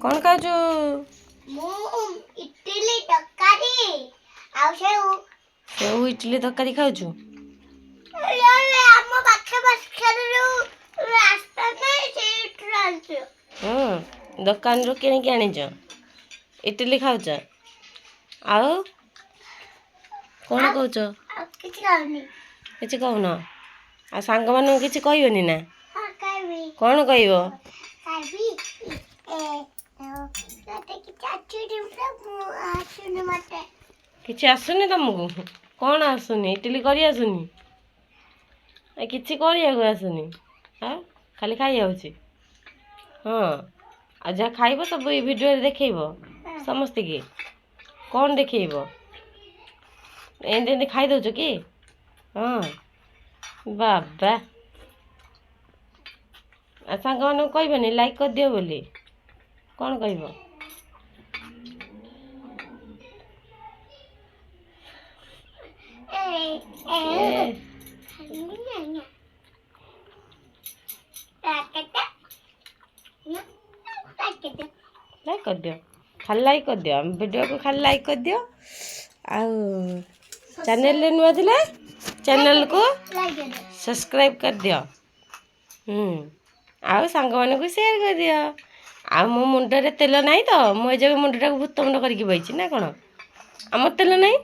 कौन खाऊ इडली तरकारी आउ सेउ सेउ इडली तरकारी खाऊ ଆମ ପାଖ ପାଖରୁ ରାସ୍ତା ନାହିଁ ସେଇଠୁ ଆଣିଛୁ। दुकान किणिकी आनीच इडली खाऊच आउ कौन कौच କିଛି ଖାଉନି। किसी कहून आ सांग मान किसी कहबनी ना ଖାଇବି कौन कहब ଖାଇବି ମତେ କିଛି ଆସୁନି ମତେ किसी आसुनी तुमको कौन आसुनी इडली कर आसुनी किसी कर आसुनी हाँ खाली खाई जाऊँगी हाँ आ जहाँ खाइब सब ये वीडियो देखब समस्ते की कौन देखब एमती खाई दौच कि हाँ बाबा आ सांग मान कहबनी लाइक कर दियो बोली कौन कहब लाइक कर दियो खाली लाइक कर दियो वीडियो को खाली लाइक कर दियो आउ चैनल नुआ थिले चैनल को सब्सक्राइब कर दियो आउ सांग मान को शेयर कर दियो आ मो मुंडरे तेल नहीं तो मुझे मुंडटा को भूत मुंड करके बइची ना कौन आम तेल नहीं